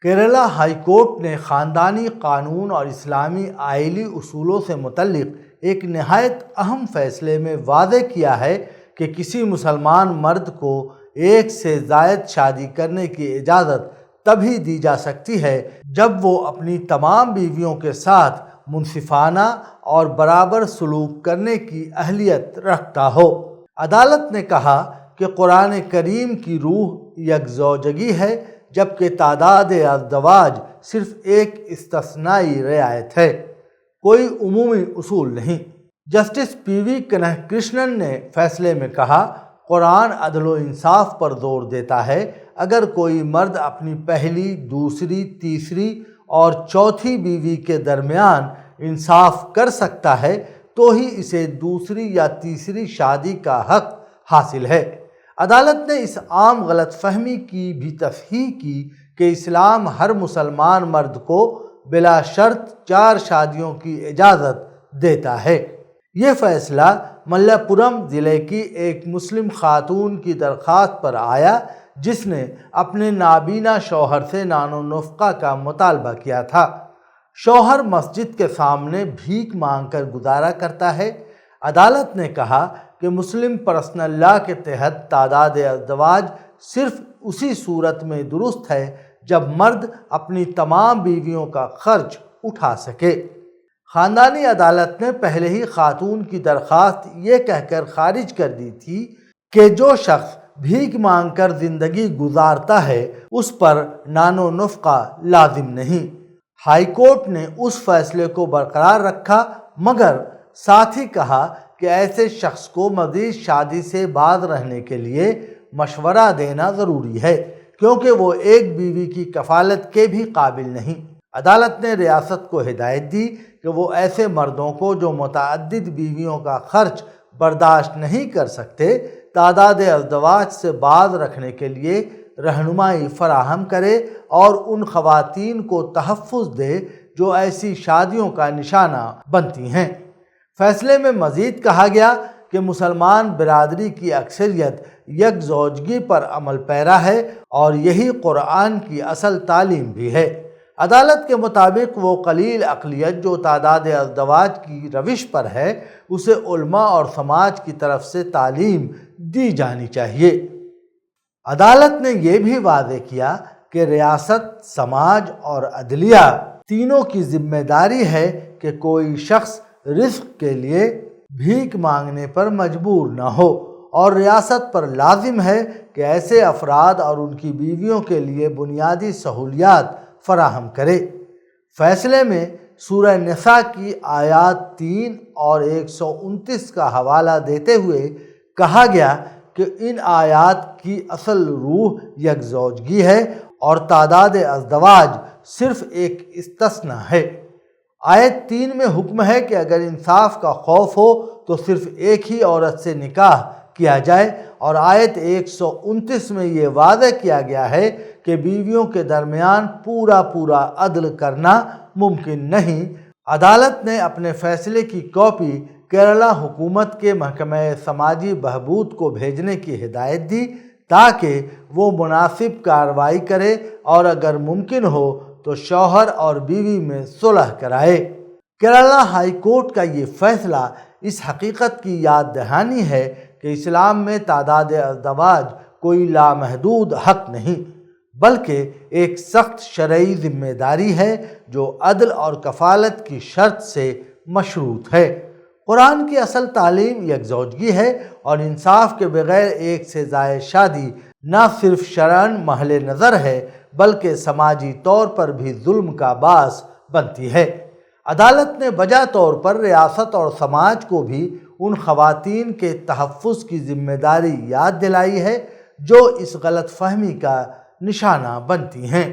Kerala high court نے خاندانی قانون اور اسلامی آئلی اصولوں سے متعلق ایک نہایت اہم فیصلے میں واضح کیا ہے کہ کسی مسلمان مرد کو ایک سے زائد شادی کرنے کی اجازت تبھی دی جا سکتی ہے جب وہ اپنی تمام بیویوں کے ساتھ منصفانہ اور برابر سلوک کرنے کی اہلیت رکھتا ہو۔ عدالت نے کہا کہ قرآن کریم کی روح یکزوجگی ہے، جبکہ تعداد ازدواج صرف ایک استثنائی رعایت ہے، کوئی عمومی اصول نہیں۔ جسٹس پی وی کنہا نے فیصلے میں کہا، قرآن عدل و انصاف پر زور دیتا ہے۔ اگر کوئی مرد اپنی پہلی، دوسری، تیسری اور چوتھی بیوی کے درمیان انصاف کر سکتا ہے تو ہی اسے دوسری یا تیسری شادی کا حق حاصل ہے۔ عدالت نے اس عام غلط فہمی کی بھی تصحیح کی کہ اسلام ہر مسلمان مرد کو بلا شرط 4 شادیوں کی اجازت دیتا ہے۔ یہ فیصلہ ملّا پورم ضلع کی ایک مسلم خاتون کی درخواست پر آیا جس نے اپنے نابینا شوہر سے نان و نفقہ کا مطالبہ کیا تھا۔ شوہر مسجد کے سامنے بھیک مانگ کر گزارا کرتا ہے۔ عدالت نے کہا کہ مسلم پرسنل لاء کے تحت تعداد ازدواج صرف اسی صورت میں درست ہے جب مرد اپنی تمام بیویوں کا خرچ اٹھا سکے۔ خاندانی عدالت نے پہلے ہی خاتون کی درخواست یہ کہہ کر خارج کر دی تھی کہ جو شخص بھیک مانگ کر زندگی گزارتا ہے اس پر نان و نفقہ لازم نہیں۔ ہائی کورٹ نے اس فیصلے کو برقرار رکھا مگر ساتھ ہی کہا کہ ایسے شخص کو مزید شادی سے باز رہنے کے لیے مشورہ دینا ضروری ہے کیونکہ وہ ایک بیوی کی کفالت کے بھی قابل نہیں۔ عدالت نے ریاست کو ہدایت دی کہ وہ ایسے مردوں کو جو متعدد بیویوں کا خرچ برداشت نہیں کر سکتے تعداد ازدواج سے باز رکھنے کے لیے رہنمائی فراہم کرے اور ان خواتین کو تحفظ دے جو ایسی شادیوں کا نشانہ بنتی ہیں۔ فیصلے میں مزید کہا گیا کہ مسلمان برادری کی اکثریت یک زوجگی پر عمل پیرا ہے اور یہی قرآن کی اصل تعلیم بھی ہے۔ عدالت کے مطابق وہ قلیل اقلیت جو تعداد ازدواج کی روش پر ہے اسے علماء اور سماج کی طرف سے تعلیم دی جانی چاہیے۔ عدالت نے یہ بھی واضح کیا کہ ریاست، سماج اور عدلیہ تینوں کی ذمہ داری ہے کہ کوئی شخص رزق کے لیے بھیک مانگنے پر مجبور نہ ہو اور ریاست پر لازم ہے کہ ایسے افراد اور ان کی بیویوں کے لیے بنیادی سہولیات فراہم کرے۔ فیصلے میں سورہ نساء کی آیات 3 اور 129 کا حوالہ دیتے ہوئے کہا گیا کہ ان آیات کی اصل روح یکزوجگی ہے اور تعداد ازدواج صرف ایک استثناء ہے۔ آیت 3 میں حکم ہے کہ اگر انصاف کا خوف ہو تو صرف ایک ہی عورت سے نکاح کیا جائے اور آیت 129 میں یہ واضح کیا گیا ہے کہ بیویوں کے درمیان پورا عدل کرنا ممکن نہیں۔ عدالت نے اپنے فیصلے کی کاپی کیرلا حکومت کے محکمہ سماجی بہبود کو بھیجنے کی ہدایت دی تاکہ وہ مناسب کارروائی کرے اور اگر ممکن ہو تو شوہر اور بیوی میں صلح کرائے۔ کیرلا ہائی کورٹ کا یہ فیصلہ اس حقیقت کی یاد دہانی ہے کہ اسلام میں تعداد ازدواج کوئی لامحدود حق نہیں بلکہ ایک سخت شرعی ذمہ داری ہے جو عدل اور کفالت کی شرط سے مشروط ہے۔ قرآن کی اصل تعلیم یکزوجگی ہے اور انصاف کے بغیر ایک سے زائد شادی نہ صرف شرعاً محل نظر ہے بلکہ سماجی طور پر بھی ظلم کا باعث بنتی ہے۔ عدالت نے بجا طور پر ریاست اور سماج کو بھی ان خواتین کے تحفظ کی ذمہ داری یاد دلائی ہے جو اس غلط فہمی کا نشانہ بنتی ہیں۔